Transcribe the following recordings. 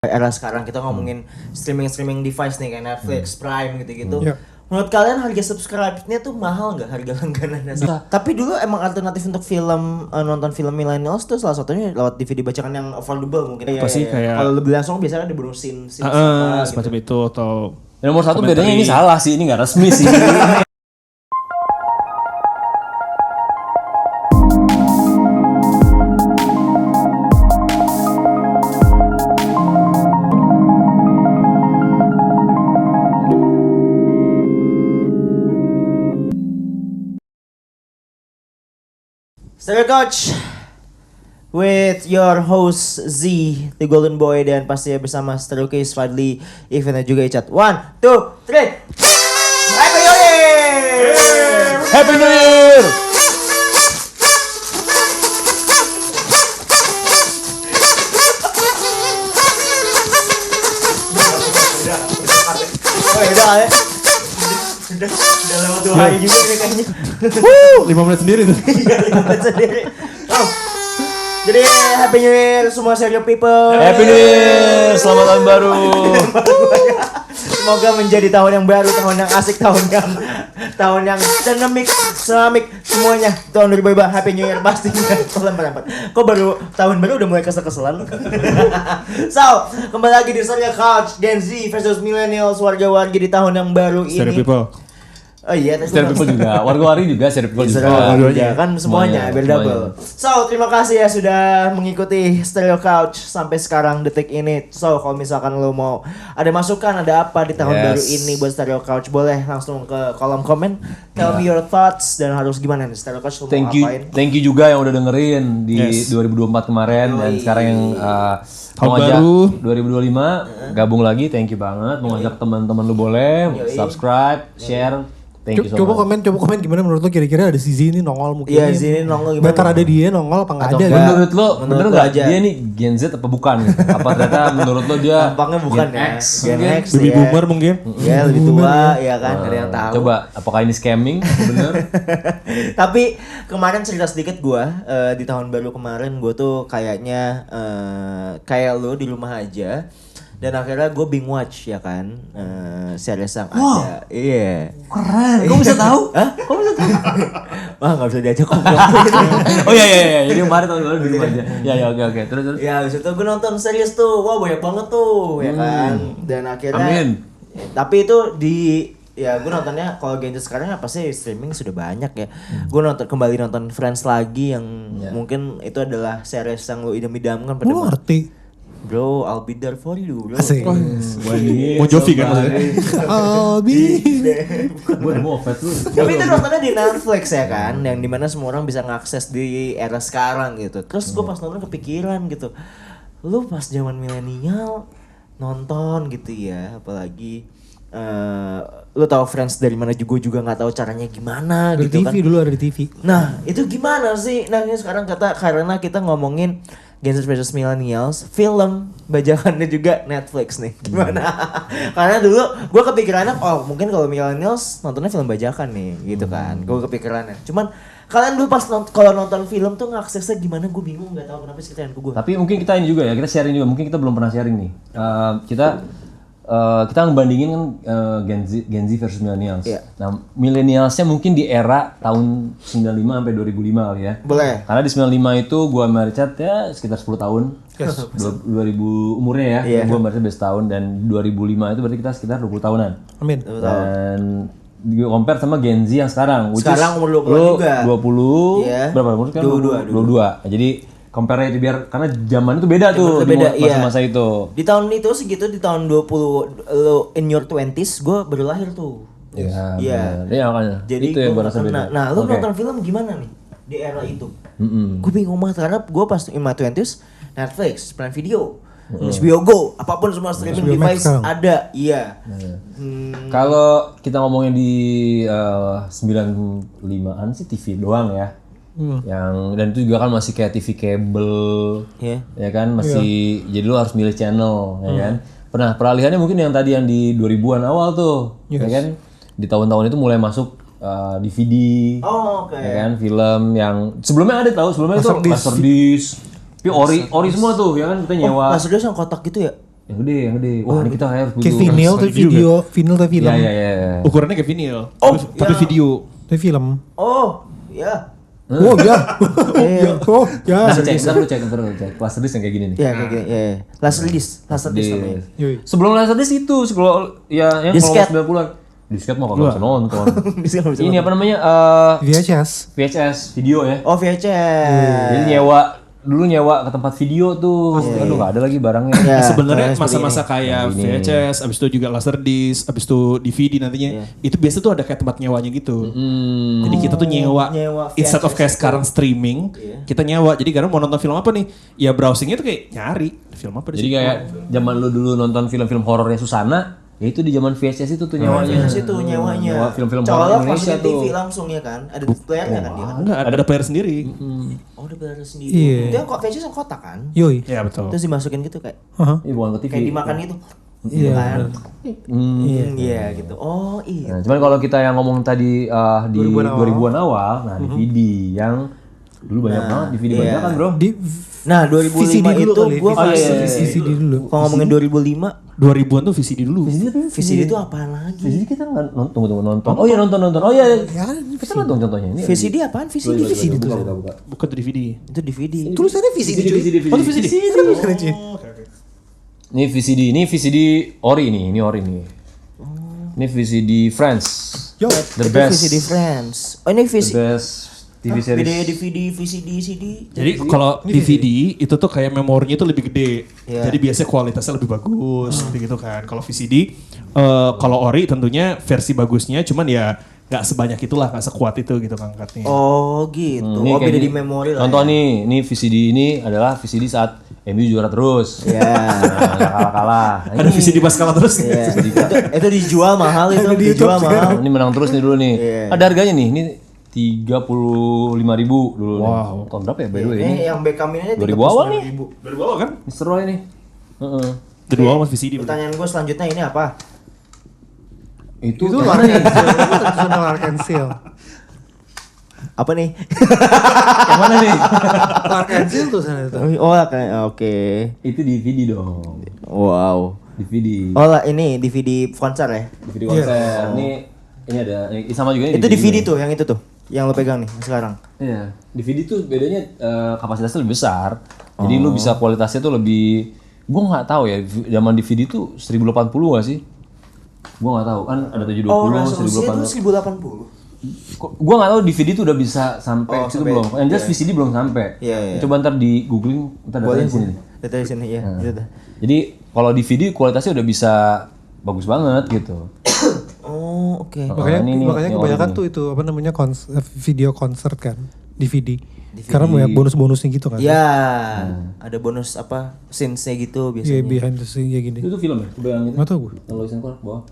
era sekarang kita ngomongin streaming device nih kayak Netflix, Prime gitu-gitu. Iya. Menurut kalian harga subscribe-nya tuh mahal nggak harga langganannya? Tapi dulu emang alternatif untuk film nonton film millennials tuh salah satunya lewat DVD bacakan yang affordable mungkin. Apa sih kayak kalau lebih langsung biasanya dibunuh scene apa semacam gitu. itu atau Nomor satu Komentari. bedanya ini salah sih, ini nggak resmi sih. Stereo Couch with your host Z, the Golden Boy, dan pastinya bersama Stereo Case, Fadli, Ivan, dan juga Icat. 1, 2, 3. Happy New Year! Happy New Year! Oh ya udah ya. Udah lewat 2 hari juga nih kayaknya. 5 menit sendiri tuh. Iya, 5 menit sendiri. Oh. Jadi Happy New Year semua Stereo people. Happy New Year! Selamat tahun baru! Semoga menjadi tahun yang baru, tahun yang asik, tahun yang dynamic, semuanya. Tahun 2022 Happy New Year pastinya. Kok baru tahun baru udah mulai kesel-keselan. So, kembali lagi di Stereo Couch, Gen Z versus Millennials, warga-warga di tahun yang baru ini. Stereo people. Oh iya, Stereo people juga, warga-warga juga, stereo people juga. Ya, kan semuanya biar double. So, terima kasih ya sudah mengikuti Stereo Couch sampai sekarang detik ini. So, kalau misalkan lo mau ada masukan, ada apa di tahun baru ini buat Stereo Couch, boleh langsung ke kolom komen. Tell me your thoughts dan harus gimana nih Stereo Couch lo mau ngapain. Thank you juga yang udah dengerin di 2024 kemarin dan sekarang yang Tahun mau ngajak baru 2025 gabung lagi, thank you banget. Mau ngajak teman-teman lu boleh subscribe, share. Thank you so Coba much. komen gimana menurut lo kira-kira ada si Z ini nongol mungkin. Iya, sini nongol gimana? Better ada dia nongol apa enggak Atau ada enggak? kan? Menurut lo, Menurut bener lo nggak aja. dia nih Gen Z apa bukan? Apa ternyata menurut lo dia Gampangnya bukan Gen ya. X? Gen mungkin? X Baby ya. boomer mungkin. Ya lebih tua ya kan, ada yang tahu. Coba, apakah ini scamming? Bener? Tapi kemarin cerita sedikit gue di tahun baru kemarin gue tuh kayaknya kayak lo di rumah aja dan akhirnya gue binge watch ya kan series yang ada. Iya. Keren. Kok bisa tahu? Hah? Kok bisa tahu? Wah nggak bisa diajak ngobrol. Oh iya. Jadi kemarin tahun baru di rumah aja. Ya oke. Terus. Ya habis itu gue nonton series tuh, wah banyak banget tuh ya kan. Dan akhirnya. Amin. Tapi itu ya gue nontonnya kalau Gen Z sekarang apa sih streaming sudah banyak ya. Gue kembali nonton Friends lagi yang mungkin itu adalah series yang lo idam-idamkan pada Lo ngerti. Bro, I'll be there for you, bro. Asik. Mau Mau Jovi kan maksudnya? Abi. Gue mau fat lu. Tapi itu nontonnya di Netflix ya kan, yang dimana semua orang bisa ngakses di era sekarang gitu. Terus gue pas nonton kepikiran gitu, lu pas zaman milenial nonton gitu ya, apalagi lu tahu Friends dari mana juga nggak tahu caranya gimana Di gitu TV kan. dulu ada di TV. Nah itu gimana sih? Nah ini sekarang karena kita ngomongin Gen Z versus Millennials, film bajakannya juga Netflix nih. Gimana? Karena dulu gue kepikirannya, oh mungkin kalau Millennials nontonnya film bajakan nih, gitu kan. Gue kepikirannya. Cuman kalian dulu pas kalau nonton film tuh ngaksesnya gimana? Gue bingung, nggak tahu kenapa sih ceritain ke gue. Tapi mungkin kita ini juga ya, kita sharing juga. Mungkin kita belum pernah sharing nih. Kita ngebandingin kan Gen Z versus Millennials. Iya. Nah, Millennialsnya mungkin di era tahun 95 sampai 2005 kali ya. Boleh. Karena di 95 itu gua sama Richard ya sekitar 10 tahun. 2000 umurnya ya. Iya. Gua sama Richard beda setahun dan 2005 itu berarti kita sekitar 20 tahunan. Amin. Dan gue compare sama Gen Z yang sekarang. Sekarang umur 20 lu juga. 20. Iya. Berapa umur kan? 22. Jadi compare itu biar karena zaman itu beda tuh beda, di masa-masa itu. Di tahun itu segitu, di tahun 20 lo in your 20s gue baru lahir tuh. Iya. Iya. benar. Iya makanya. Jadi itu yang gue rasa beda. Nah lu Oke. nonton film gimana nih di era itu? Gue bingung banget karena gue pas in my 20s Netflix, Prime Video, HBO Go, apapun semua streaming HBO Max device sekarang. ada. Iya. Kalau kita ngomongin di 95-an sih TV doang ya. Yang dan itu juga kan masih kayak TV kabel. Iya. Ya kan masih jadi lu harus milih channel ya kan. Pernah peralihannya mungkin yang tadi yang di 2000-an awal tuh. Ya kan di tahun-tahun itu mulai masuk DVD. Oh, oke. Ya kan film yang sebelumnya ada tahu sebelumnya itu Laserdisc. Tapi ori semua tuh ya kan kita nyewa. Laserdisc yang kotak gitu ya? Yang gede. Wah, ini kita harus Kayak butuh. vinyl tuh video, vinyl tuh film. Iya. Ukurannya kayak vinyl. Oh, tapi ya. video. Tuh film. Oh, ya. Oh ya. Iya. Oh ya. Lu cek. Laserdisc yang kayak gini nih. Ya kayak gini. Ya. Laserdisc namanya. Yoi. Sebelum Laserdisc itu, kalau kalau Disket. 90-an. Disket mah kagak bisa nonton. Bisa nggak bisa Ini nonton. apa namanya? VHS. VHS video ya. Oh, VHS. Jadi dulu nyewa ke tempat video tuh. Aduh nggak ada lagi barangnya. Ya, Sebenarnya seperti masa-masa kayak Ini. VHS, abis itu juga Laserdisc, abis itu DVD nantinya. Itu biasa tuh ada kayak tempat nyewanya gitu. Jadi kita tuh nyewa instead of VHS kayak sekarang streaming, kita nyewa. Jadi karena mau nonton film apa nih? Ya browsingnya tuh kayak nyari film apa di Jadi situ. kayak zaman lu dulu nonton film-film horornya Susana, ya itu di zaman VHS itu tuh nyewanya. VHS itu nyewanya. Nyewa film-film horor Colok Indonesia masukin TV tuh. langsung ya kan. Ada playernya kan dia kan. Enggak, ada player sendiri. Oh, ada player sendiri. Iya. Itu yang kok VHS yang kotak kan. Yoi. Ya betul. Terus dimasukin gitu kayak Ini bukan ke TV. kayak dimakan gitu. Iya, kan. Hmm. Iya gitu. Oh, iya. Nah, cuman kalau kita yang ngomong tadi di 2000-an awal, nah DVD yang dulu banyak banget DVD banyak kan bro. Di Nah, 2005 VCD dulu itu kali. gua Oh, iya, masih iya, iya. VCD dulu. Kalau ngomongin 2005, 2000-an tuh VCD dulu. VCD itu apaan lagi? VCD kita nggak tunggu nonton. Oh iya nonton. Oh iya. Kita nonton contohnya ini. VCD apaan? VCD itu. Buka. Bukan tuh DVD. Itu DVD. Tulisannya VCD cuy. Oh itu VCD? Tulisannya cuy. Ini VCD ori nih, ini ori nih. Ini VCD Friends. Yo. The Itu best. VCD Friends. Oh, ini The VCD. best TV series. DVD, VCD, CD. Jadi kalau DVD itu tuh kayak memorinya tuh lebih gede. Iya. Jadi biasanya kualitasnya lebih bagus gitu kan. Kalau VCD, kalau ori tentunya versi bagusnya, cuman ya nggak sebanyak itulah, nggak sekuat itu gitu ngangkatnya. Oh, gitu. Ini Oh, kayak beda gini. di memori lah. Contoh ya. nih, ini VCD ini adalah VCD saat MU juara terus. Ya. Nah, kalah-kalah. Nah, Ada VCD pas kalah terus. Iya. itu dijual mahal itu, dijual mahal. Ini menang terus nih dulu nih. Iya. Ada harganya nih, ini 35.000 dulu. Wow. Tahun berapa ya by the way ini? Ini yang Beckham ini 2000 awal nih. 39.000. Dari bawah kan? Mr. Roy nih. Heeh. Dari bawah mas VCD. Pertanyaan gue selanjutnya ini apa? Itu Itu mana nih? Tradisional Arkansas. Apa nih? Yang mana nih? Arkansas tuh sana itu. Oh, kayak oke. Itu DVD dong. Wow. DVD. Oh lah, ini DVD konser ya? DVD konser. Ini ada ini sama juga ini Itu DVD tuh, yang itu tuh. Yang lo pegang nih sekarang. Iya, DVD tuh bedanya kapasitasnya lebih besar. Jadi lu bisa kualitasnya tuh lebih gua nggak tahu ya zaman DVD tuh 1080 gak sih? Gua nggak tahu kan ada 720, Oh, resolusinya tuh 1080. 1080. Gua nggak tahu DVD tuh udah bisa sampai Oh, situ sampai. belum. Yang jelas VCD belum sampai. Iya, iya. Coba ntar di googling, ntar datanya di sini. Data di sini ya. Gitu. Jadi kalau DVD kualitasnya udah bisa bagus banget gitu. Oh, oke. Makanya ini kebanyakan ini. tuh itu apa namanya video konser kan DVD. Karena banyak bonus-bonusnya gitu kan. Ya, ada bonus apa? Scenes-nya gitu Iya biasanya. behind the scene ya gini. Itu tuh film ya? Coba yang itu. Nggak tahu gue. Yang Lois and Clark bawah.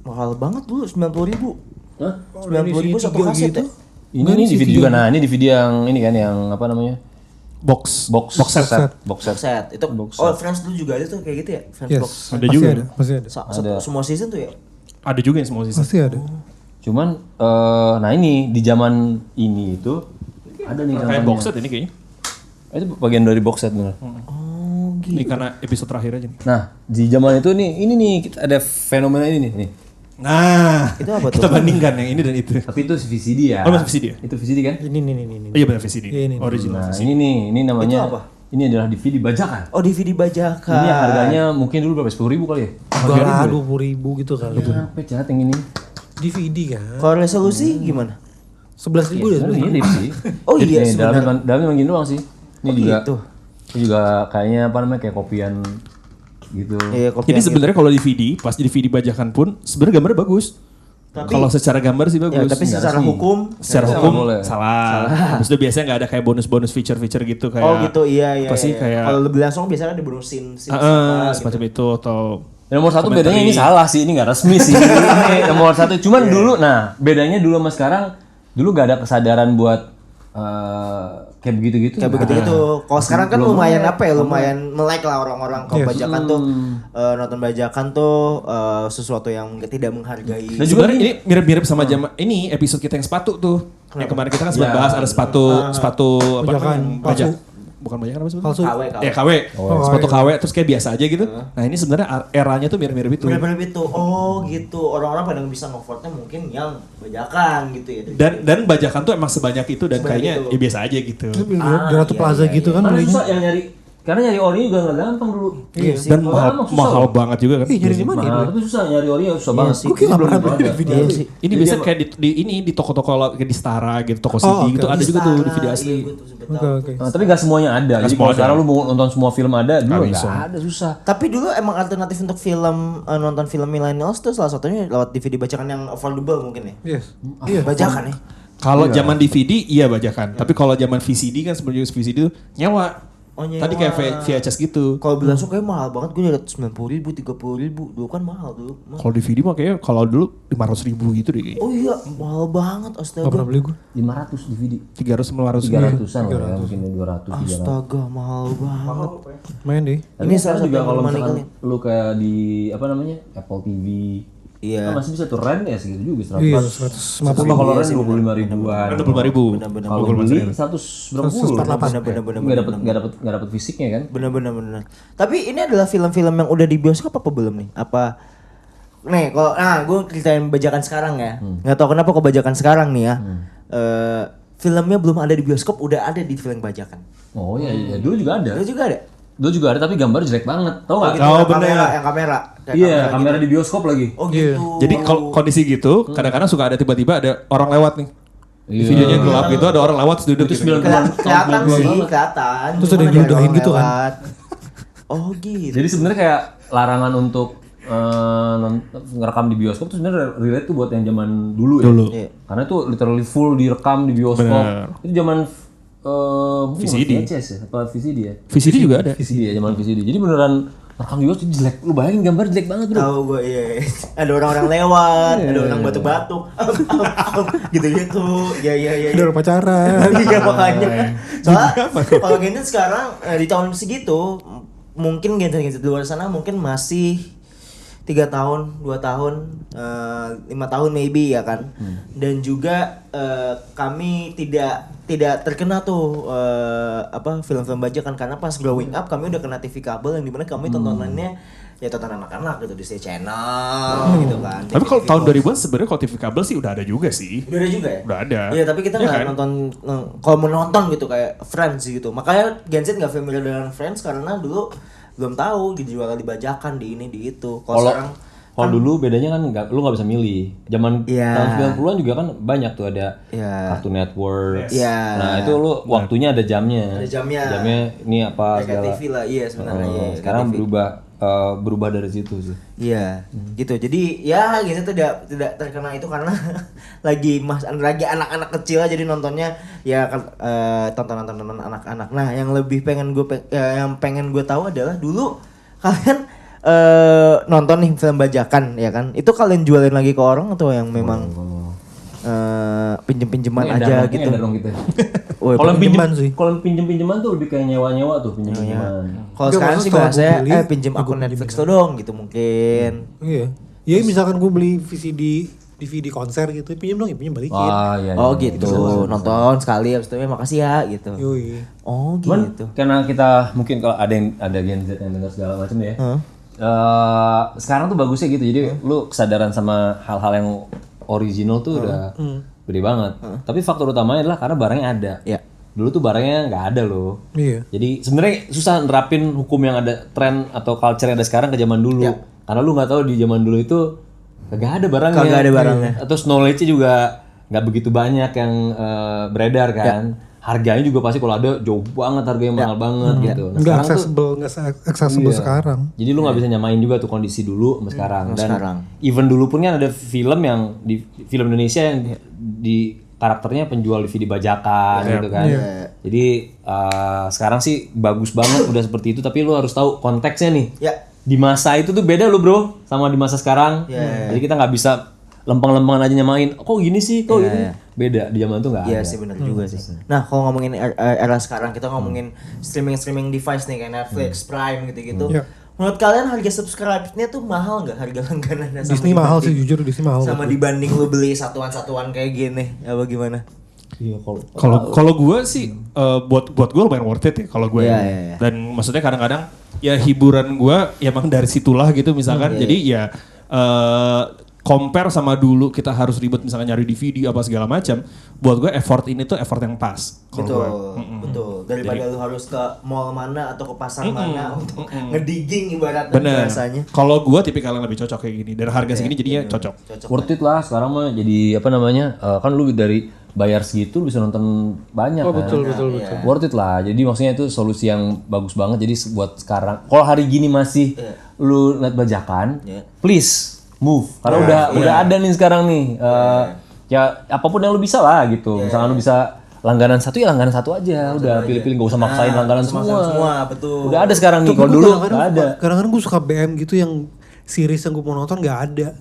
Mahal banget dulu, 90.000. Hah? 90.000 satu kaset ya? Ini nih DVD juga. Nah, ini DVD yang ini kan yang apa namanya? Box. Box set. Box set. Set. Itu oh, Friends dulu juga ada tuh kayak gitu ya? Friends Yes. box. Ada Pasti juga. ada, pasti ada. Semua season tuh ya? Ada juga yang semua season. Pasti ada. Cuman nah ini di zaman ini itu ada nih Kayak namanya. box set ini kayaknya. Itu bagian dari box set bener. Oh, gitu. Ini karena episode terakhir aja nih. Nah, di zaman itu nih ini nih kita ada fenomena ini nih. Nah, Itu apa tuh? kita bandingkan yang ini dan itu. Tapi itu VCD ya. Oh, masih VCD ya? Itu VCD kan? Ini. Oh iya benar VCD. Iya, ini. Original. Nah, ini namanya Itu apa? Ini adalah DVD bajakan. Oh, DVD bajakan. Ini yang harganya mungkin dulu berapa? 10.000 kali ya? Udah 20.000 gitu kali. Apa jahat yang ini? DVD kan. Kalau resolusi gimana? 11.000 ya. Oh, ini sih. Oh iya, Nih, sebenarnya. dalamnya memang gini doang sih. Ini Oh, juga. gitu. Ini juga kayaknya apa namanya kayak kopian gitu. Iya, kopi Jadi yang sebenarnya kalau DVD, pas di DVD bajakan pun sebenarnya gambarnya bagus. Tapi- Kalau secara gambar sih bagus. Ya, tapi Nggak secara resmi. hukum Secara Salah hukum boleh. salah. Habis itu biasanya nggak ada kayak bonus-bonus feature-feature gitu kayak. Oh gitu, iya. Apa sih iya. kayak. Kalau lebih langsung biasanya ada bonus scene Semacam itu atau. Yang nomor satu Komentari. bedanya ini salah sih, ini nggak resmi sih. Ini nomor satu. Cuman dulu, nah bedanya dulu sama sekarang, dulu gak ada kesadaran buat kayak begitu-gitu. Kayak begitu gitu. Kalau sekarang kan Belum lumayan melek. apa ya? Lumayan melek lah orang-orang kalau bajakan tuh nonton bajakan tuh sesuatu yang tidak menghargai. Dan juga ini mirip-mirip sama zaman ini episode kita yang sepatu tuh. Yang kemarin kita kan sempat bahas ada sepatu apa Bajakan namanya, palsu. bukan bajakan apa sebetulnya? Palsu. KW. Ya KW, sepatu iya. KW terus kayak biasa aja gitu. Nah ini sebenarnya eranya tuh mirip-mirip itu. Mirip-mirip itu. Oh gitu. Orang-orang pada bisa nge-vote-nya mungkin yang bajakan gitu ya. Dan bajakan tuh emang sebanyak itu dan Sebanyak kayaknya itu. ya biasa aja gitu. Di Ah, Ratu iya, Plaza iya, gitu iya. kan Karena belinya. susah yang nyari, karena nyari ori juga nggak gampang dulu. Iya sih. Dan Orang emang susah mahal loh. banget juga kan. Ih, nyari di mana ya? Mahal, tapi susah nyari ori susah banget. sih. Gue kayak gak pernah Belum beli ada. video Iya asli. sih. Ini Jadi biasanya emang- kayak di toko-toko kayak di Stara gitu, toko CD Oh, gitu oke. ada juga tuh di video Iya, asli. gue tuh sempet Oke tahu. oke. Nah, tapi gak semuanya ada. Nggak Jadi semua kalau ada. sekarang lu mau nonton semua film ada, dulu Nggak nggak bisa. ada, susah. Tapi dulu emang alternatif untuk film nonton film millennials tuh salah satunya lewat DVD bajakan yang affordable mungkin ya. Yes. Iya. Bajakan ya. Kalau zaman DVD iya bajakan, tapi kalau zaman VCD kan sebelum VCD itu nyewa. Oh, nyewa. Tadi kayak VHS gitu. Kalau beli langsung kayak mahal banget, gue liat 90.000, 30.000, dulu kan mahal dulu. Kalau DVD mah kayaknya kalau dulu 500.000 gitu deh kayaknya. Oh iya, mahal banget Gak pernah astaga. beli gue. 500 DVD. 300 300-an lah ya, mungkin 200, 300. Astaga, mahal banget. Main deh. Tapi Ini salah sekarang satu juga yang kalau menemani misalkan kalian. lu kayak di apa namanya Apple TV, Iya. kan masih bisa tuh rent ya segitu juga 100. Iya, 150 Tapi kalau Iya rent sih, 25 ribuan. 25.000. Bener-bener. Kalau beli 100 berapa puluh? 148. Bener-bener. Nggak dapat fisiknya kan? Bener. Tapi ini adalah film-film yang udah di bioskop apa belum nih? Apa nih kalau gue ceritain bajakan sekarang ya. Nggak tahu kenapa kok bajakan sekarang nih ya. Filmnya belum ada di bioskop, udah ada di film bajakan. Oh iya, dulu juga ada. Itu juga ada. Dulu juga ada tapi gambar jelek banget. Tahu nggak? Gitu, Oh, yang bener. kamera, yang kamera. Kayak Iya, kamera gitu. di bioskop lagi. Oh Iya. gitu. Jadi kalau kondisi gitu, kadang-kadang suka ada tiba-tiba ada orang lewat nih. Di Iya. videonya gelap gitu ada orang lewat terus duduk Itu gitu. 90-an. Kelihatan Tahun sih, 90-an. kelihatan. Terus Cuman ada yang orang diludahin gitu kan? lewat. Oh gitu. Jadi sebenarnya kayak larangan untuk ngerekam di bioskop tuh sebenarnya relate tuh buat yang zaman dulu ya. Dulu. Iya. Karena itu literally full direkam di bioskop. Bener. Itu zaman mungkin VCD. VHS ya? Apa VCD ya? VCD juga ada. VCD ya, zaman VCD. Jadi beneran rekam di bioskop jelek. Lu bayangin gambar jelek banget bro. Tahu gue iya. Ada orang-orang lewat, ada orang batuk-batuk. Gitu-gitu. Iya. Udah orang pacaran. Iya makanya. Soalnya kalau Genshin sekarang di tahun segitu mungkin Genshin di luar sana mungkin masih 3 tahun, 2 tahun, 5 tahun maybe ya kan. Dan juga kami tidak terkena tuh film-film bajakan karena pas growing up kami udah kena TV kabel yang dimana kami tontonannya ya tonton anak-anak gitu di channel gitu kan. Tapi kalau TV tahun 2000-an sebenarnya kalau TV kabel sih udah ada juga sih. udah ada juga ya? Udah ada. Iya tapi kita Iya nggak kan? nonton kalau mau nonton gitu kayak Friends gitu. Makanya Genshin nggak familiar dengan Friends karena dulu belum tahu dijual dibajakan di ini di itu. Kalau sekarang Kalau dulu bedanya kan lu nggak bisa milih. Zaman Iya. tahun 90-an juga kan banyak tuh ada Iya. Cartoon Network. Iya. Nah, itu lu waktunya ada jamnya. Ada jamnya. Jamnya ini apa kayak segala. TV lah, iya sebenarnya. iya, kayak Sekarang TV. berubah dari situ sih. Iya, gitu. Jadi ya gitu tidak terkena itu karena lagi anak-anak kecil aja jadi nontonnya ya tontonan anak-anak. Nah, yang lebih pengen gue tahu adalah dulu kalian nonton nih film bajakan ya kan? Itu kalian jualin lagi ke orang atau yang memang pinjem-pinjeman aja gitu? Dong kita. Woi, Kalau pinjeman pinjem sih. kalau pinjem-pinjeman tuh lebih kayak nyewa-nyewa tuh pinjem-pinjeman. Kalau Enggak, sekarang sih maksudnya bahasanya kalau gua beli, pinjem ya akun gua Netflix tuh dong gitu mungkin. Iya. Ya misalkan gue beli VCD DVD konser gitu, pinjem dong ya, pinjem balikin. Wah, iya. Oh iya. gitu, nonton sekali habis itu makasih ya gitu. Yoi. Oh Cuman gitu. karena kita mungkin kalau ada Gen Z yang dengar segala macam ya. Sekarang tuh bagusnya gitu. Jadi lu kesadaran sama hal-hal yang original tuh udah gede banget. Tapi faktor utamanya adalah karena barangnya ada. Ya. Dulu tuh barangnya nggak ada loh. Iya. Jadi sebenarnya susah nerapin hukum yang ada tren atau culture yang ada sekarang ke zaman dulu. Karena lu nggak tahu di zaman dulu itu kagak ada barangnya. Kagak ada barangnya. Atau knowledge-nya juga nggak begitu banyak yang beredar kan. Harganya juga pasti kalau ada jauh banget harganya mahal banget gitu. Nah, Enggak sekarang tuh accessible sekarang. jadi lu nggak bisa nyamain juga tuh kondisi dulu sama sekarang. Dan sekarang. even dulu pun kan ada film yang di film Indonesia yang di karakternya penjual DVD bajakan gitu kan. Jadi sekarang sih bagus banget udah seperti itu tapi lu harus tahu konteksnya nih. Ya. Di masa itu tuh beda lu bro sama di masa sekarang. Jadi kita nggak bisa lempeng-lempengan aja nyamain. Kok gini sih? Kok gini? Beda di zaman tuh nggak Iya ada. sih benar juga sih. Nah kalau ngomongin era sekarang kita ngomongin streaming device nih kayak Netflix, Prime gitu-gitu. Iya. Menurut kalian harga subscribe-nya tuh mahal nggak harga langganannya? Disney mahal sih jujur, Disney mahal. Sama dibanding lu beli satuan-satuan kayak gini, apa gimana? Iya Kalau gue sih buat gue lumayan worth it ya kalau gue. Iya, ya. iya. Dan maksudnya kadang-kadang ya hiburan gue ya emang dari situlah gitu misalkan. Jadi ya compare sama dulu kita harus ribet misalkan nyari DVD apa segala macam. Buat gue effort ini tuh effort yang pas. kalau Betul, gue. betul. Daripada lu harus ke mall mana atau ke pasar mana untuk ngedigging ibaratnya Bener. rasanya. Kalau gue tipikal yang lebih cocok kayak gini. Dan harga segini jadinya cocok. worth it lah sekarang mah jadi apa namanya kan lu dari bayar segitu lu bisa nonton banyak kan. betul. Worth it lah. Jadi maksudnya itu solusi yang bagus banget. Jadi buat sekarang kalau hari gini masih lu lihat bajakan, please move. Karena udah ada nih sekarang nih. Ya apapun yang lu bisa lah gitu. Misalkan lu bisa langganan satu ya langganan satu aja. Udah pilih-pilih gak usah maksain langganan semua. Betul. Udah ada sekarang nih. Kalau dulu gak ada. Kadang-kadang gue suka BM gitu yang series yang gue mau nonton gak ada.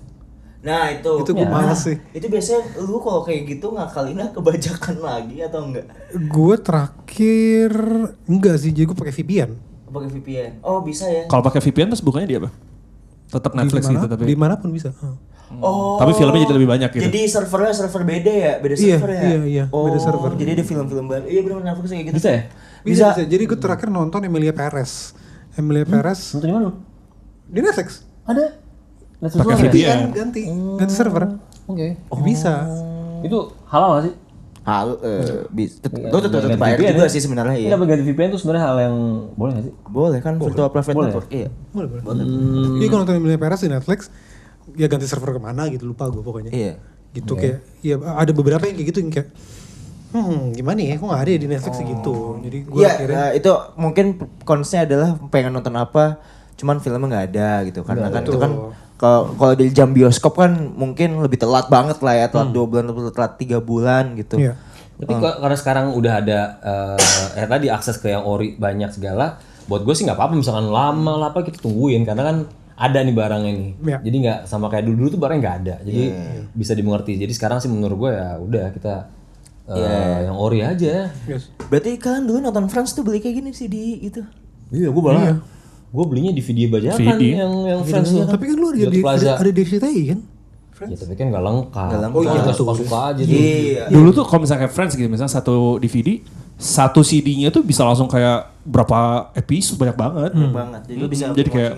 Nah itu Itu gue malas sih. Itu biasanya lu kalau kayak gitu ngakalinnya kebajakan lagi atau enggak? Gue terakhir enggak sih, jadi gue pakai VPN. Pakai VPN. Oh bisa ya. Kalau pakai VPN terus bukannya di apa? Tetap Netflix gitu tapi. Dimanapun bisa. Oh. Tapi filmnya jadi lebih banyak gitu. Jadi servernya server beda ya, beda Iya, server ya. iya, Oh, beda server. Jadi ada film-film baru. Iya benar Netflix kayak gitu. Bisa ya? Bisa. Jadi gue terakhir nonton Emilia Perez. Emilia Perez Nonton di mana lu? di Netflix. Ada. Netflix Pakai doang ya? VPN. Ganti server. Oke. Bisa. Itu halal gak sih? Hal bisa. Iya, Tetap ganti bayar VPN juga ya? sih sebenarnya Ini iya. apa ganti VPN itu sebenarnya hal yang boleh gak sih? Boleh kan virtual private Boleh. network. Iya. Boleh. Jadi gue nonton Emilia Perez di Netflix, ya ganti server kemana gitu, lupa gue pokoknya. Iya. Gitu kayak, ya ada beberapa yang kayak gitu yang kayak, gimana ya, kok gak ada ya di Netflix gitu. Jadi gue Iya, akhirnya, itu mungkin konsepnya adalah pengen nonton apa, cuman filmnya nggak ada gitu. Karena kan itu kan kalau di jam bioskop kan mungkin lebih telat banget lah ya, telat 2 bulan atau telat 3 bulan gitu. iya. Tapi karena sekarang udah ada tadi akses ke yang ori banyak segala, buat gue sih nggak apa-apa misalkan lama lah apa kita tungguin karena kan ada nih barangnya nih. Iya. Jadi nggak sama kayak dulu tuh barangnya nggak ada. Jadi bisa dimengerti. Jadi sekarang sih menurut gue ya udah kita yang ori aja. Yes. Berarti kalian dulu nonton Friends tuh beli kayak gini sih di itu. Iya, gue malah gue belinya DVD bajakan DVD. yang Friends ya kan. Tapi kan lu ada Di Plaza. di RCTI kan? Ya tapi kan nggak lengkap. Oh iya, nggak suka-suka aja tuh. Iya. Dulu tuh kalau misalnya kayak Friends gitu, misalnya satu DVD, satu CD-nya tuh bisa langsung kayak berapa episode banyak banget. Banget. Jadi lu bisa Jadi kayak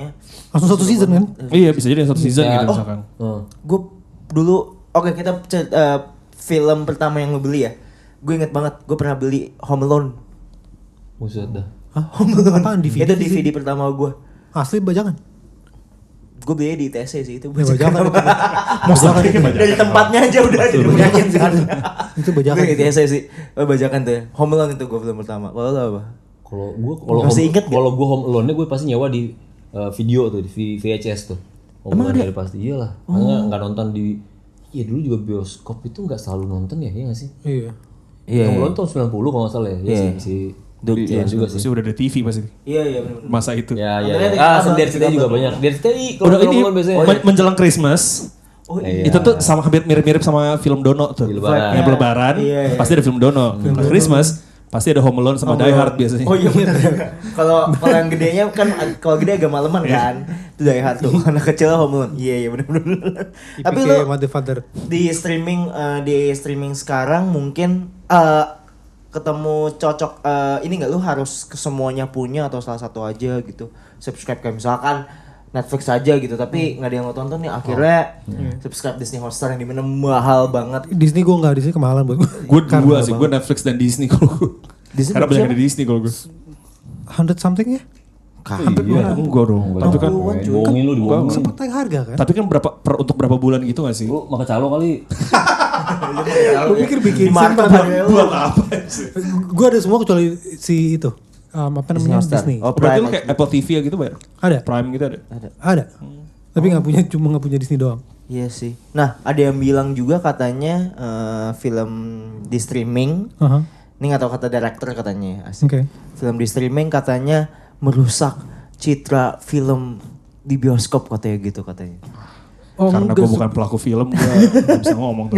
Langsung satu season kan? iya bisa jadi satu season Ya. gitu misalkan. gue dulu kita film pertama yang lu beli ya. Gue inget banget, gue pernah beli Home Alone. Buset dah. Home Alone. Apaan, DVD Itu sih? DVD pertama gue. Asli bajakan. Gue belinya di ITC sih itu. Ya, bajakan itu. Dari tempatnya aja udah dibajakin kan. Itu bajakan. Gue ITC sih. Bajakan tuh ya. Home Alone itu gue film pertama. Kalau lo apa? Kalau Masih inget gak? kalau gue home alone gue pasti nyewa di video tuh di VHS tuh. Home Alone dari pasti iyalah. Karena nggak nonton di dulu juga bioskop itu nggak selalu nonton ya, iya nggak sih? Iya. Iya. Home Alone tahun 90 kalau nggak salah ya. Iya sih. Iya juga sih. Pasti udah ada TV pasti Iya benar. masa itu. Ya. Sebenarnya Dari RCTI juga banyak. Dari RCTI kalau Udah Home ini Alone biasanya. menjelang Christmas. Oh iya. Itu tuh sama hampir mirip-mirip sama film Dono tuh. Lebaran. Yang Lebaran Iya. pasti ada film Dono. Christmas pasti ada Home Alone sama Die Hard biasanya. Oh iya benar. Kalau yang gedenya kan kalau gede agak maleman kan. Itu Die Hard tuh. Anak kecil Home Alone. Iya benar. Tapi IPK lu Motherfather. di streaming sekarang mungkin ketemu cocok ini nggak lu harus ke semuanya punya atau salah satu aja gitu subscribe kayak misalkan Netflix aja gitu tapi nggak ada yang lo tonton nih akhirnya subscribe Disney Hotstar yang dimana mahal banget. Disney gue nggak, Disney kemahalan buat gue. Gue dua sih, gue Netflix dan Disney kalau gue. Disney Karena banyak siapa? di Disney kalau gue. 100 something ya? Iya. Enggak dong. Tapi kan, Bohongin lu dibohongin. Sempat naik harga kan? tapi kan untuk berapa bulan gitu gak sih? Lu makan calo kali. Gue pikir bikin Di market SIM harganya lu. Buat apa sih? Gue ada semua kecuali si itu. Apa namanya? Hotstar. Disney. Oh, Berarti lu Prime. kayak Apple TV ya gitu bayar? Ada. Prime gitu ada? Ada. Tapi cuma nggak punya Disney doang. Iya sih. Nah ada yang bilang juga katanya film di streaming Aha. ini nggak tahu kata director katanya asik. Oke. Film di streaming katanya merusak citra film di bioskop katanya gitu katanya. Oh, Karena enggak, gue bukan pelaku film, gue gak bisa ngomong tuh.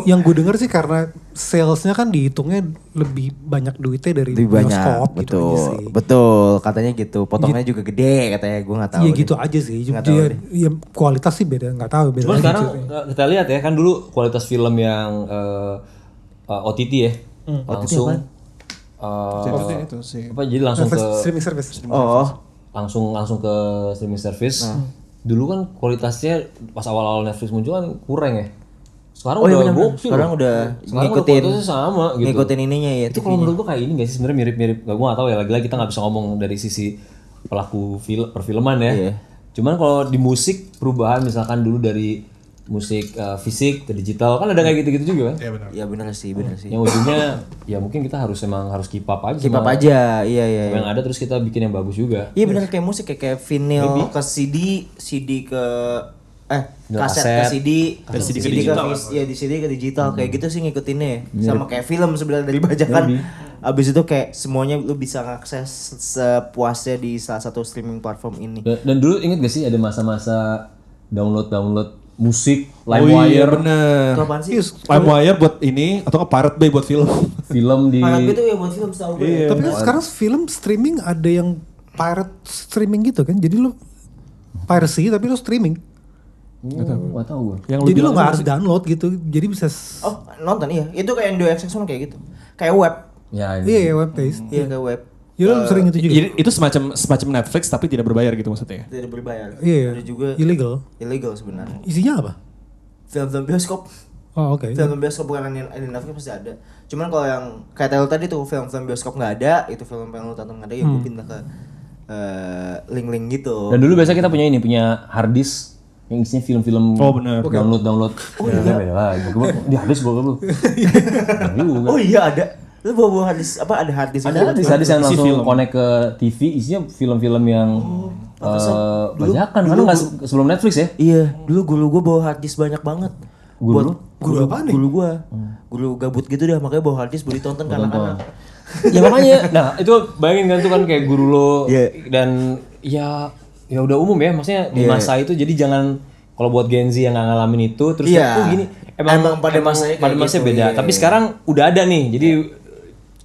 yang gue denger sih karena salesnya kan dihitungnya lebih banyak duitnya dari Lebih banyak, bioskop gitu betul, aja sih. betul, katanya gitu. Potongnya juga gede katanya, gue nggak tahu. Iya deh. gitu aja sih. Nggak tahu deh. Ya, kualitas sih beda, nggak tahu beda. Cuman lagi sekarang ceritanya. kita lihat ya kan dulu kualitas film yang OTT ya. Langsung Jadi itu sih. jadi langsung ke streaming service. Oh. langsung ke streaming service. Dulu kan kualitasnya pas awal-awal Netflix muncul kan kurang ya. Sekarang Oh iya udah benar. gokil. Sekarang udah Sekarang ngikutin kualitasnya sama gitu. ngikutin ininya ya. Itu kalau menurut gua kayak ini gak sih sebenarnya mirip-mirip. Gak, gua gak tahu ya, lagi-lagi kita nggak bisa ngomong dari sisi pelaku perfilman ya. Iya. Cuman kalau di musik perubahan misalkan dulu dari musik fisik ke digital kan ada kayak gitu-gitu juga kan. Iya benar. Iya benar sih, benar sih. Yang ujungnya ya mungkin kita harus keep up aja. Keep up sama aja. Iya iya. yang ada, terus kita bikin yang bagus juga. Iya benar kayak musik kayak vinyl ke CD, CD ke kaset ke CD, CD ke CD digital. ya di CD ke digital kayak gitu sih ngikutinnya. Sama kayak film sebenarnya dari bajakan. Abis itu kayak semuanya lu bisa ngakses sepuasnya di salah satu streaming platform ini. Dan dulu inget gak sih ada masa-masa download musik, Oh iya LimeWire, bener. Itu apaan sih? LimeWire buat ini atau nggak Pirate Bay buat film. film di Pirate Bay itu ya buat film setahu gue. Iya. Tapi kan sekarang film streaming ada yang pirate streaming gitu kan. Jadi lu piracy tapi lu streaming. nggak tahu gue. Yang Jadi lu bilang nggak apa harus sih? download gitu. Jadi bisa Oh, nonton iya. Itu kayak Indo XX1 kayak gitu. Kayak web. Ya, ini. iya web based. Iya kayak web. Ya lu sering itu juga. Jadi itu semacam Netflix tapi tidak berbayar gitu maksudnya. Tidak berbayar. Iya. Ada juga Illegal. illegal sebenarnya. Isinya apa? Film-film bioskop. Oh oke. Film bioskop bukan di Netflix pasti ada. Cuman kalau yang kayak Taylor tadi tuh film-film bioskop nggak ada, itu film yang lu tonton nggak ada, ya gue pindah ke link-link gitu. Dan dulu biasa kita punya hard disk yang isinya film-film. Oh, bener. Download. Oh iya. Beda lagi. Gua di hard disk gua lu. Juga. Oh iya ada. Lu bawa harddisk apa ada harddisk? Ada hard disk yang Isi langsung film. connect ke TV, isinya film-film yang bajakan karena nggak sebelum Netflix ya. Iya, dulu guru gua bawa harddisk banyak banget. Guru apaan nih? Guru gua. Guru gabut gitu dah, makanya bawa harddisk buat ditonton kan anak-anak. Ya makanya, nah itu bayangin kan tuh kan kayak guru lo Iya. dan ya udah umum ya, maksudnya di masa itu, jadi jangan kalau buat Gen Z yang nggak ngalamin itu terus Iya. oh gini emang pada masanya kayak masanya gitu, beda. iya. Tapi sekarang udah ada nih, jadi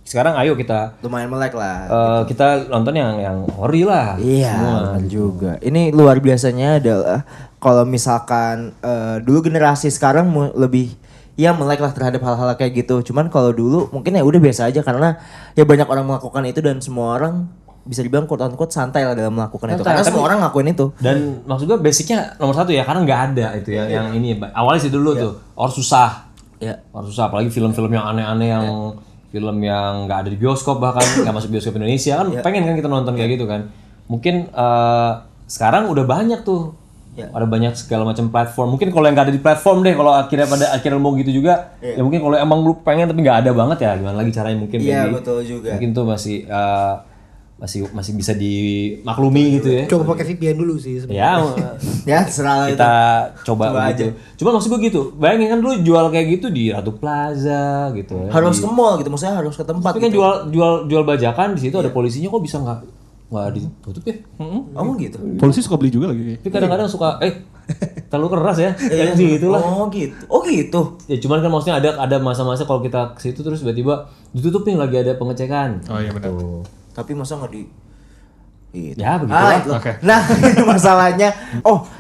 sekarang ayo kita Lumayan melek lah. kita nonton yang ori lah. Iya, benar juga. Ini luar biasanya adalah kalau misalkan dulu generasi sekarang lebih ya melek lah terhadap hal-hal kayak gitu. Cuman kalau dulu mungkin ya udah biasa aja karena ya banyak orang melakukan itu dan semua orang bisa dibilang quote unquote santai lah dalam melakukan itu. Santai, Karena tapi- semua orang ngakuin itu. Dan maksud gue basicnya nomor satu ya, karena nggak ada itu yang ini awalnya sih dulu tuh or susah. Ya. Or susah, apalagi film-film yang aneh-aneh yang film yang nggak ada di bioskop, bahkan nggak masuk bioskop Indonesia kan pengen kan kita nonton kayak gitu kan. Mungkin sekarang udah banyak tuh. Ada banyak segala macam platform. Mungkin kalau yang nggak ada di platform deh, kalau akhirnya mau gitu juga, ya mungkin kalau emang lu pengen tapi nggak ada banget ya gimana lagi caranya mungkin. Iya, jadi betul juga. Mungkin tuh masih bisa dimaklumi gitu ya. Coba pakai VPN dulu sih sebenarnya. Ya, Ya, serah itu. kita coba aja. gitu. Cuma maksud gue gitu, bayangin kan dulu jual kayak gitu di Ratu Plaza gitu ya. Harus ke mall gitu, maksudnya harus ke tempat. Tapi kan gitu. jual bajakan di situ ada polisinya, kok bisa nggak ditutup ya? Oh gitu. Polisi suka beli juga lagi. Tapi kadang-kadang suka terlalu keras ya. Kayak gitu lah. Oh gitu. Oh gitu. Ya cuman kan maksudnya ada masa-masa kalau kita ke situ terus tiba-tiba ditutup nih lagi ada pengecekan. Oh iya benar. Tapi masa nggak di gitu. Ya begitulah. itu. Oke. Nah, masalahnya,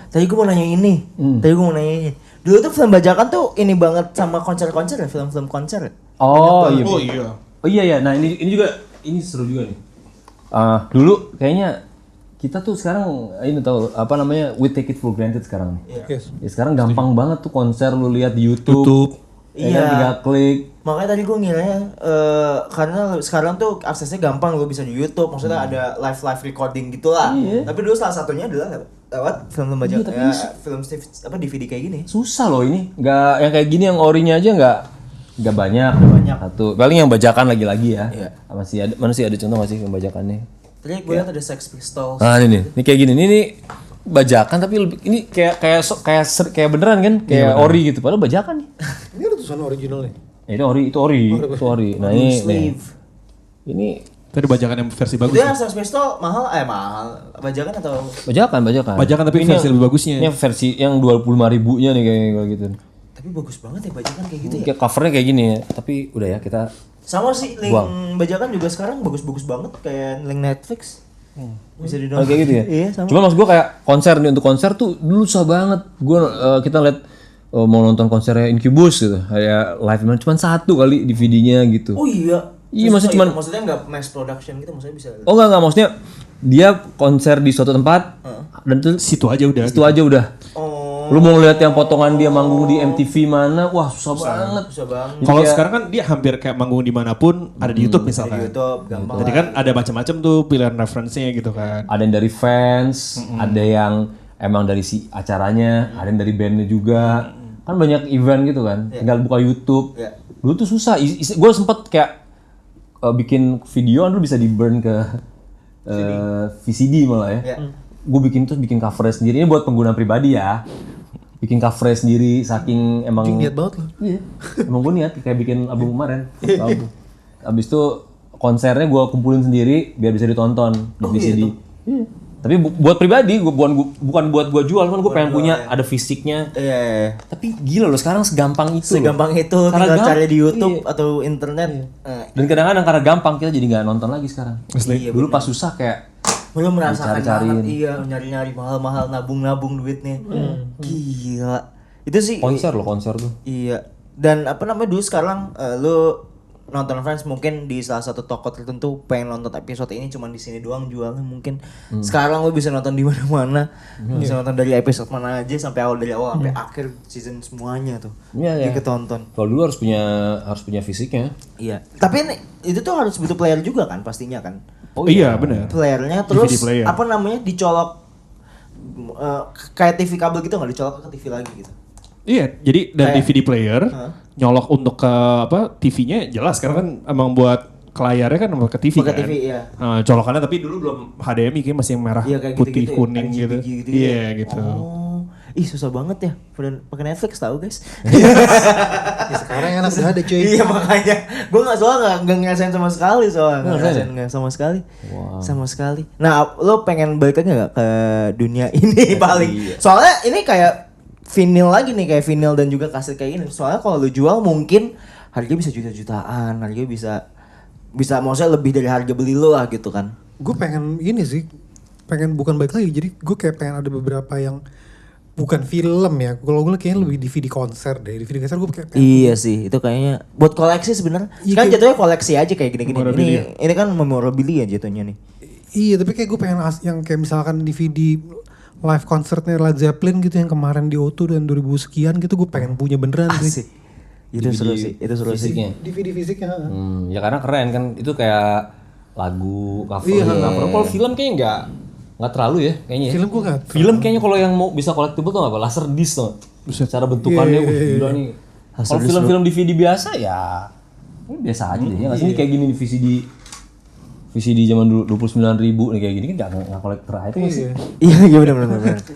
tadi gue mau nanya ini. Tadi gue mau nanya ini. Dulu tuh film bajakan tuh ini banget sama konser-konser ya, film-film konser. Oh iya. Oh iya. Oh iya ya. Nah ini juga ini seru juga nih. Dulu kayaknya kita tuh sekarang ini tahu apa namanya, we take it for granted sekarang nih. Yes. Ya sekarang gampang banget tuh konser lu lihat di YouTube. Ya kan, Iya. tinggal klik. Makanya tadi gue ngiranya karena sekarang tuh aksesnya gampang, lu bisa di YouTube, maksudnya ada live recording gitu lah. Tapi dulu salah satunya adalah lewat film bajakan, film DVD kayak gini. Susah loh ini. Nggak yang kayak gini yang orinya aja nggak banyak. Satu. Paling yang bajakan lagi-lagi ya. Iya. Mana sih ada contoh nggak sih yang bajakannya? Tadi gue lihat ada Sex Pistols. Nah ini nih. Ini kayak gini. Ini bajakan tapi lebih, ini kayak beneran kan? Kayak ori gitu. Padahal bajakan nih. Ini ada tulisan originalnya. Itu ori. Nah ini nih. Slave. Ini Tadi bajakan yang versi bagus. Itu yang Sex Pistols mahal. Bajakan atau bajakan. Bajakan tapi Ini versi lebih bagusnya. Ini versi yang 25.000-nya nih kayak gitu. tapi bagus banget ya bajakan kayak gitu ya. Kayak covernya kayak gini ya. Tapi udah ya kita Sama sih link Buang. bajakan juga sekarang bagus-bagus banget kayak link Netflix. Bisa Oh, di-download. kayak gitu ya? Iya, sama. Cuma maksud gue kayak konser nih, untuk konser tuh dulu susah banget. Kita liat mau nonton konsernya Incubus gitu, kayak live cuma satu kali DVD-nya gitu. Oh iya. Iya, maksudnya cuman maksudnya nggak mass production gitu, maksudnya bisa. Oh enggak, maksudnya dia konser di suatu tempat dan tuh Situ aja udah. itu aja udah. Oh. Lu mau ngeliat yang potongan dia manggung di MTV mana, wah susah banget. Bisa banget. Kalau sekarang kan dia hampir kayak manggung dimanapun ada di YouTube misalkan. Di YouTube gampang. Jadi kan ada macam-macam tuh pilihan referensinya gitu kan. Ada yang dari fans, ada yang emang dari si acaranya, ada yang dari bandnya juga. Kan banyak event gitu kan, tinggal buka YouTube. Iya. Dulu tuh susah, gue sempet kayak bikin video kan lu bisa di burn ke VCD malah ya. Iya. Gue bikin covernya sendiri, ini buat pengguna pribadi ya. Bikin covernya sendiri, saking emang Niat banget loh. Iya, emang gue niat kayak bikin album kemarin. Album. Abis itu konsernya gue kumpulin sendiri biar bisa ditonton di VCD. Iya. Tapi buat pribadi, bukan buat gue jual, cuman gue pengen punya ada fisiknya. Iya. Tapi gila loh, sekarang segampang itu. Segampang itu Karena tinggal cari di YouTube iya. atau internet. Dan kadang-kadang karena gampang kita jadi nggak nonton lagi sekarang. Iya, Dulu pas susah kayak belum merasakan Dicari-cariin. banget, iya nyari-nyari mahal-mahal, nabung-nabung duitnya. Gila. Itu sih konser tuh. iya. Dan apa namanya dulu sekarang lu nonton Friends mungkin di salah satu toko tertentu pengen nonton episode ini cuma di sini doang jualnya mungkin. Sekarang lu bisa nonton di mana-mana. Bisa nonton dari episode mana aja sampai dari awal sampai akhir season semuanya tuh. Iya, iya. Ketonton. Kalau dulu harus punya fisiknya. Iya. Tapi itu tuh harus butuh player juga kan pastinya kan. Oh iya benar. Playernya DVD terus player. apa namanya dicolok kayak TV kabel gitu nggak dicolok ke TV lagi gitu. Iya, jadi dari Kayak- DVD player nyolok untuk ke apa TV-nya jelas karena kan emang buat ke layarnya kan ke TV Buat ke kan. TV, iya. Colokannya tapi dulu belum HDMI kayak masih yang merah, Iya, kayak putih, gitu-gitu ya, kuning gitu. RGB gitu Iya ya. gitu. Oh, ih susah banget ya. Pakai Netflix tahu guys. Ya sekarang enak udah ada cuy. Iya makanya, gue nggak ngerasain sama sekali soalnya, nggak ngerasain nggak sama sekali, sama sekali. Nah, lo pengen balik lagi nggak ke dunia ini paling? Soalnya ini kayak vinyl lagi nih, kayak vinyl dan juga kaset kayak gini. Soalnya kalau lo jual mungkin harganya bisa juta-jutaan, harganya bisa maksudnya lebih dari harga beli lo lah gitu kan. Gue pengen ini sih, pengen bukan balik lagi. Jadi gue kayak pengen ada beberapa yang bukan film ya. Kalau gue kayaknya lebih DVD konser deh. DVD konser gue kayak pengen Iya sih, itu kayaknya buat koleksi sebenarnya. Iya, Kan kayak- jatuhnya koleksi aja kayak gini-gini. Memorabilia. Ini kan memorabilia jatuhnya nih. Iya, tapi kayak gue pengen yang kayak misalkan DVD live konsernya Led Zeppelin gitu yang kemarin di O2 dan 2000 sekian gitu gue pengen punya beneran sih. Asik. Itu seru sih, itu seru sih. Fisiknya. DVD fisiknya. Ya karena keren kan, itu kayak lagu cover. Iya. Cover. Kalau film kayaknya nggak terlalu ya kayaknya. Film gue nggak. Film kayaknya kalau yang mau bisa collectible tuh apa? Laser disc tuh. Cara bentukannya Iya, iya, gila nih. Kalau film-film DVD biasa ya ini biasa aja deh. Ya nggak sih ini kayak gini nih VCD zaman dulu 29.000 nih kayak gini kan nggak kolektor item sih. Iya, iya benar.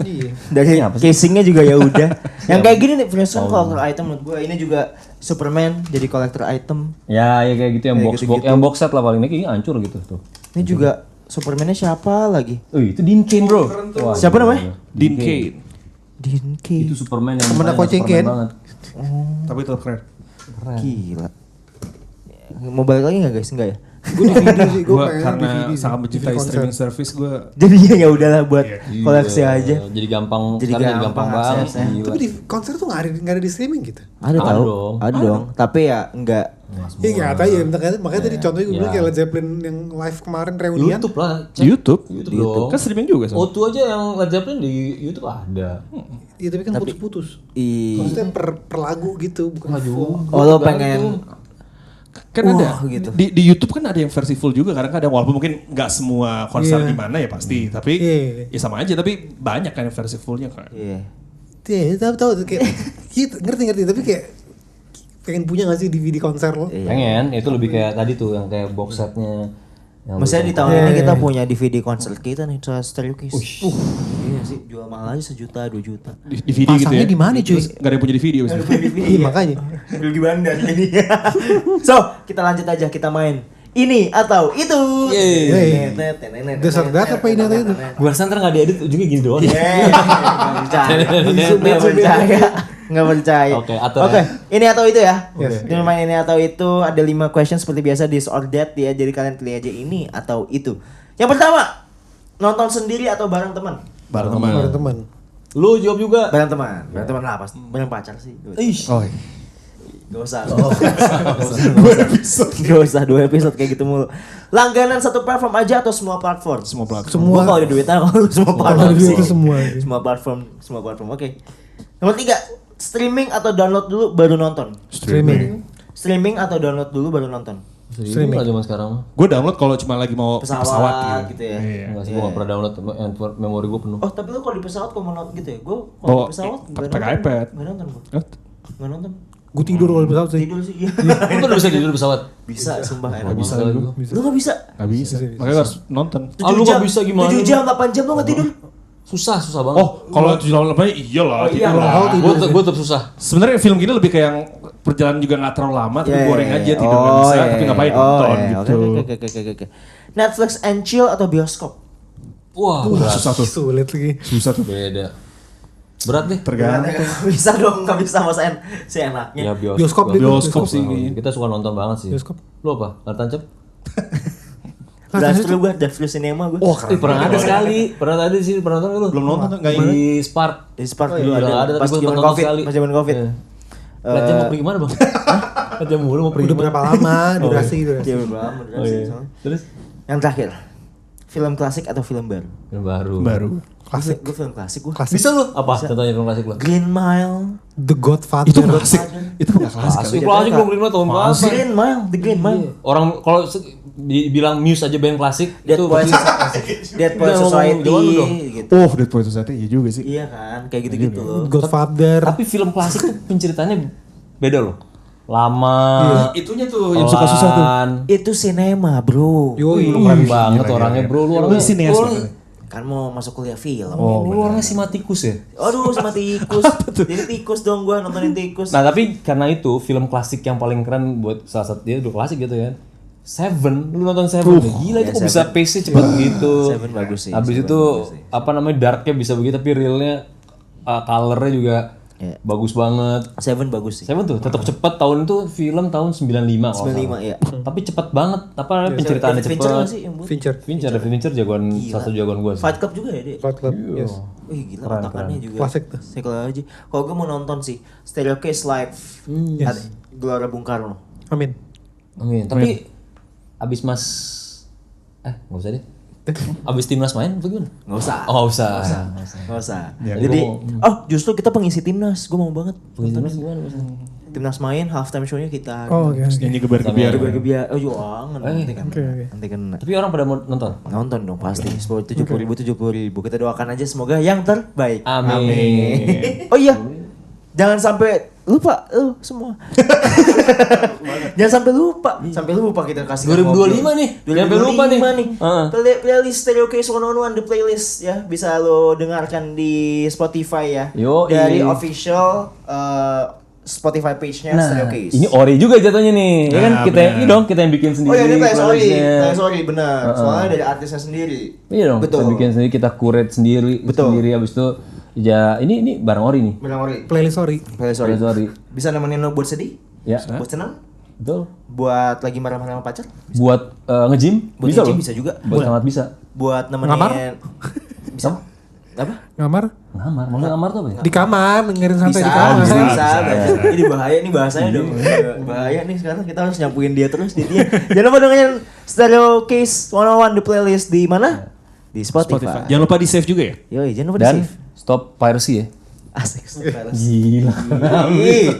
Iya. Dari casingnya juga ya udah. Yang kayak gini nih Friendson collector item menurut gue. Ini juga Superman jadi collector item. Ya gitu yang Ya, box gitu-gitu. yang box set lah paling ini kayaknya hancur gitu tuh. Ini juga Superman-nya siapa lagi? Itu Dean Cain bro. Wah, Siapa gila, namanya? gila. Dean Cain. Dean Cain. Itu Superman yang Temen mukanya aku Superman Cengken. banget. Tapi tetap keren. Gila. Mau balik lagi nggak guys? Enggak ya? Gue DVD sih, gue Gue pengen karena DVD sih, sangat mencintai DVD konser. streaming service gue. Jadinya ya udahlah buat Iya, koleksi aja. Jadi gampang, Jadi sekarang jadi gampang gampang banget. aksesnya. Gila. Tapi di konser tuh nggak ada di streaming gitu. Ada Ada tahu? dong. Ada dong. Tapi ya enggak. Iya nggak tahu ya, makanya tadi contohnya gue bilang kayak Led Zeppelin yang live kemarin reunian. YouTube lah. Di YouTube. YouTube dong. Kan streaming juga sama. O2 aja yang Led Zeppelin di YouTube ada. Iya tapi kan putus-putus. Iya. Maksudnya per lagu gitu, bukan full. Oh lo pengen Kan ada gitu. di YouTube kan ada yang versi full juga kadang kadang walaupun mungkin nggak semua konser Iya. di mana ya pasti tapi Iya. ya sama aja tapi banyak kan yang versi fullnya kan. Iya. Iya, tahu kayak gitu, ngerti tapi kayak pengen punya gak sih DVD konser lo? Pengen, itu lebih kayak tadi tuh yang kayak box setnya. Yang Maksudnya di tahun Iya, ini iya, kita iya. punya DVD konser kita nih, Stereo Kiss. Iya sih, jual mahal aja 1 juta, 2 juta. DVD gitu Pasangnya ya. di mana cuy? Terus nggak ada yang punya DVD abis itu. Iya makanya. Rugi bandar ini. So, kita lanjut aja, kita main. Ini atau itu. Dasar data apa ini atau itu? Gue rasa ntar nggak diedit ujungnya gini doang. Nggak percaya. Nggak percaya. Oke, atur Oke, ya. ini atau itu ya. Yes. Kita main ini atau itu. Ada 5 question seperti biasa, this or that ya. Jadi kalian pilih aja ini atau itu. Yang pertama, nonton sendiri atau bareng teman? Bareng teman. Bareng teman. Lu jawab juga. Bareng teman lah pasti. Bareng pacar sih. Ih. Oh, iya. Gak usah. Gak usah 2 episode kayak gitu mulu. Langganan satu platform aja atau semua platform? Semua platform. Semua. Gua kalau ada duitnya kalau semua Kalau platform ada sih. duit itu semua. Semua platform. Oke. Nomor 3, streaming atau download dulu baru nonton? Streaming. Streaming atau download dulu baru nonton? Streaming lah zaman sekarang. Gue download kalau cuma lagi mau Pesawat gitu ya. Iya. Enggak sih, gua nggak pernah download, memori gua penuh. Oh, tapi lu kalau di pesawat kalau mau nonton gitu ya? Gua Oh, kalau di pesawat pakai iPad. Enggak nonton gua. Oh, Enggak nonton. Gue tidur kalau di pesawat sih. Tidur sih. Iya. Lu kan bisa tidur di pesawat? Bisa, sumpah enak Nggak bisa banget. gua. Lu enggak bisa? nggak bisa. Makanya harus nonton. Ah, lu nggak bisa gimana? 7 jam, 8 jam lu enggak tidur? Susah banget. Oh, kalau 7 tahun lebih iyalah. iya tidur. lah. Gua tetap susah. Sebenarnya film gini lebih kayak yang perjalanan juga nggak terlalu lama, tapi Yeah, boring yeah, aja yeah. tidur nggak bisa, tapi ngapain nonton yeah. gitu. Oke. Netflix and chill atau bioskop? Wah, Susah tuh. Sulit lagi. Susah tuh. beda. Berat nih. Tergantung. Nggak bisa dong, enggak bisa masain si enaknya. Ya Bioskop deh. Bioskop sih. Kita suka nonton banget sih. Bioskop. Lu apa? Layar tancap? Drive-thru sinemma gua. Oh, keren. Pernah ada sekali. Pernah ada sih, pernah nonton lu? Belum nonton tuh, nggak Di Spark. Di Spark Oh, dulu iya, ada, pas tapi gua zaman nonton Covid, sekali. pas zaman Covid. Iya. Lihat jam mau pergi kemana bang? Lihat jam mulu mau pergi Udah berapa lama durasi Iya, durasi. berapa Oh, iya. Terus? Yang terakhir, film klasik atau film baru? Yang baru. Baru. Klasik. Gue film klasik gue. Klasik. Bisa lu? Apa? Contohnya film klasik lu? Green Mile. The Godfather. Itu klasik. Itu nggak klasik. Klasik klasik belum Green Mile tahun berapa? Green Mile, The Green Mile. Orang kalau dibilang Muse aja band klasik Dead itu Poets Dead Poets Udah, Society ngomong dong. gitu. Oh, Dead Poets Society iya juga sih. Iya kan, kayak gitu-gitu loh. Godfather. Tapi film klasik tuh penceritanya beda loh. Lama. Itunya tuh yang suka susah tuh. pelan. Itu sinema, bro. Yoi. Lu keren banget orangnya bro. Lu orangnya Sineas lu loh. orangnya- Kan mau masuk kuliah film. Lu orangnya simatikus ya. Aduh, sama tikus. Jadi tikus dong gua nontonin tikus. Nah tapi karena itu film klasik yang paling keren buat salah satu dia udah klasik gitu kan. Seven, lu nonton Seven deh. Gila itu Ya, kok bisa Seven. pace-nya cepet gitu. Seven bagus sih, Habis Seven itu bagus sih. apa namanya darknya bisa begitu tapi realnya colornya juga Ya. bagus banget. Seven bagus sih. Seven tuh tetap cepet tahun itu film tahun 95 kalau 95 salah. ya. Tapi cepet banget. Apa namanya penceritaannya David Fincher nggak cepet. sih yang buat? Fincher. David Fincher jagoan salah satu jagoan gua sih. Fight Club juga ya, Dek? Fight Club. Yes. Wih gila otakannya juga. Klasik tuh. Psychology. Kalau gue mau nonton sih Staircase Live. Ada Gelora Bung Karno. Amin. Amin. Tapi abis Mas nggak usah deh. Abis timnas main apa gimana? Nggak usah. Oh, nggak usah. Nggak usah. Ya, Jadi, gua justru kita pengisi timnas. Gue mau banget. Timnas gimana maksudnya? Timnas main, halftime show-nya kita. Oh, oke. Nyanyi gebar-gebiar. Gebiar. Oh, jangan. Nanti kan. Oke, oke. Nanti kena. Tapi orang pada mau nonton. Nonton dong pasti. 70.000. Kita doakan aja semoga yang terbaik. Amin. Oh iya. Jangan sampai lupa semua. Jangan sampai lupa. Sampai lupa kita kasih 2025 nih. Sampai lupa nih. Heeh. Playlist Staircase 101 the playlist ya bisa lo dengarkan di Spotify ya. Yoi. Dari official Spotify page-nya Nah, Staircase. ini ori juga jatuhnya nih. Ya kan Nah, kita benar. ini dong kita yang bikin sendiri. Oh ya ini playlistnya. sorry benar. Soalnya dari artisnya sendiri. Iya dong, Betul. kita bikin sendiri, kita curate sendiri, Betul. sendiri habis itu ya ini barang ori nih. Benar ori. Playlist sorry. Sorry. Playlist ori. Bisa nemenin lo buat sedih, Ya, buat senang, betul. buat lagi marah-marah sama pacar, Buat nge-gym buat bisa nge-gym loh. bisa juga. Buat sangat bisa. Buat nemenin Ngamar? bisa. Apa? Ngamar Ngamar, mau ngamar tuh apa ya? di kamar, dengerin santai Bisa, di kamar. bisa. Ini bahaya nih bahasanya dong. Bahaya nih sekarang kita harus nyampuin dia terus dia. Jangan lupa dengerin Staircase 101 the playlist di mana? Di Spotify. Jangan lupa di save juga ya. Yoi, jangan lupa di Dan save. stop piracy ya. Asik. Gila. Ih.